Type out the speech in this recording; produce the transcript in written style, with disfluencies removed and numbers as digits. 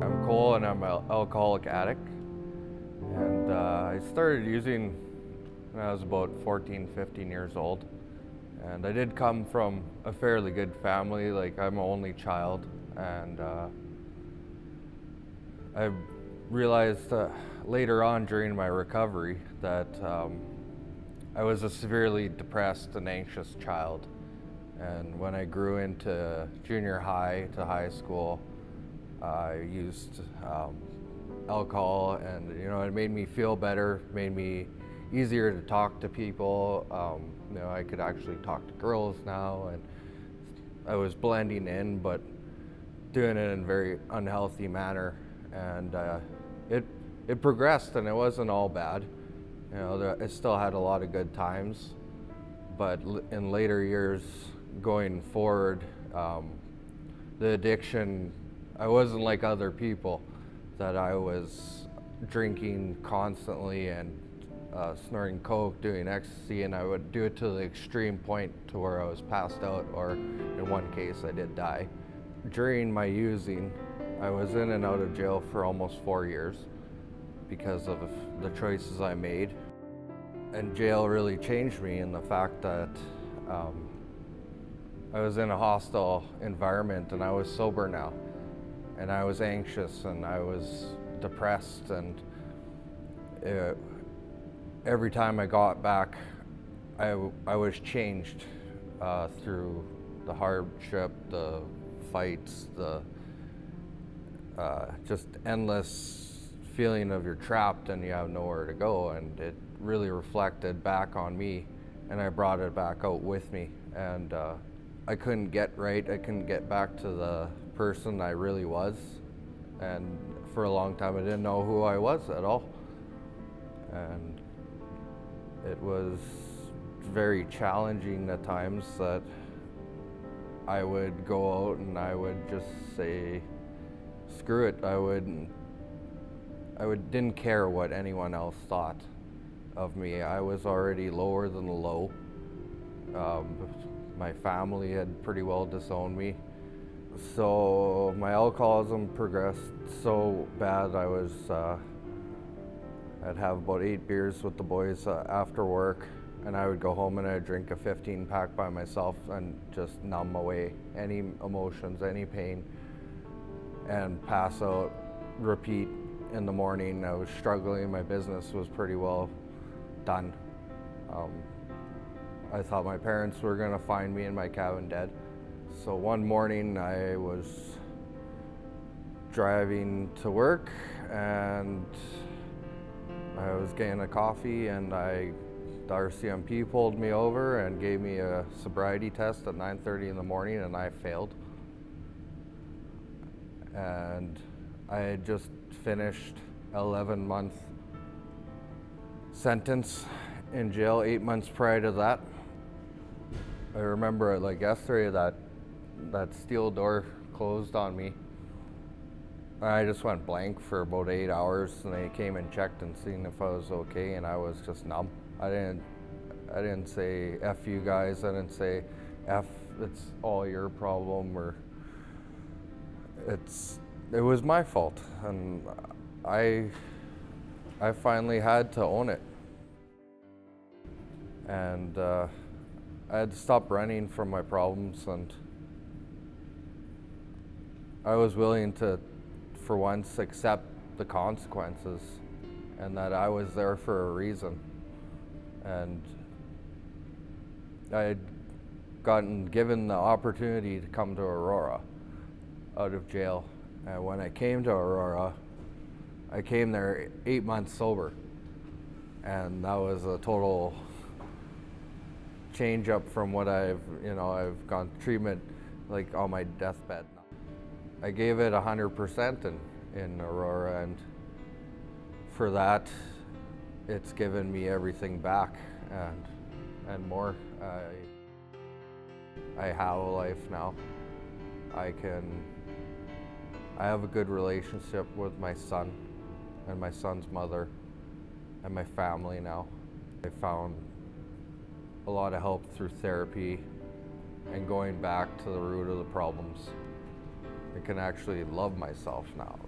I'm Cole and I'm an alcoholic addict. And I started using when I was about 14, 15 years old. And I did come from a fairly good family, like I'm an only child. And I realized later on during my recovery that I was a severely depressed and anxious child. And when I grew into junior high to high school, I used alcohol, and it made me feel better, made me easier to talk to people. I could actually talk to girls now, and I was blending in, but doing it in a very unhealthy manner. And it progressed, and it wasn't all bad. I still had a lot of good times, but in later years, going forward, the addiction, I wasn't like other people, that I was drinking constantly and snorting coke, doing ecstasy, and I would do it to the extreme point to where I was passed out, or in one case I did die. During my using, I was in and out of jail for almost 4 years because of the choices I made. And jail really changed me in the fact that I was in a hostile environment, and I was sober now. And I was anxious, and I was depressed, and every time I got back, I was changed through the hardship, the fights, the just endless feeling of you're trapped and you have nowhere to go. And it really reflected back on me, and I brought it back out with me. And I couldn't get right. I couldn't get back to the person I really was. And for a long time, I didn't know who I was at all. And it was very challenging at times that I would go out and I would just say, screw it. I didn't care what anyone else thought of me. I was already lower than the low. My family had pretty well disowned me. So my alcoholism progressed so bad, I'd have about 8 beers with the boys after work, and I would go home and I'd drink a 15 pack by myself and just numb away any emotions, any pain, and pass out, repeat. In the morning, I was struggling. My business was pretty well done. I thought my parents were gonna find me in my cabin dead. So one morning I was driving to work, and I was getting a coffee, and the RCMP pulled me over and gave me a sobriety test at 9:30 in the morning, and I failed. And I had just finished an 11-month sentence in jail, 8 months prior to that. I remember it like yesterday, that steel door closed on me. I just went blank for about 8 hours, and they came and checked and seen if I was okay, and I was just numb. I didn't say F you guys. I didn't say F, it's all your problem, or it was my fault, and I finally had to own it. And I had to stop running from my problems, and I was willing to, for once, accept the consequences, and that I was there for a reason. And I had gotten given the opportunity to come to Aurora out of jail. And when I came to Aurora, I came there 8 months sober. And that was a total change up from what I've gone to treatment, like on my deathbed. I gave it 100% in Aurora, and for that, it's given me everything back and more. I have a life now. I have a good relationship with my son and my son's mother and my family now. I found a lot of help through therapy and going back to the root of the problems. I can actually love myself now.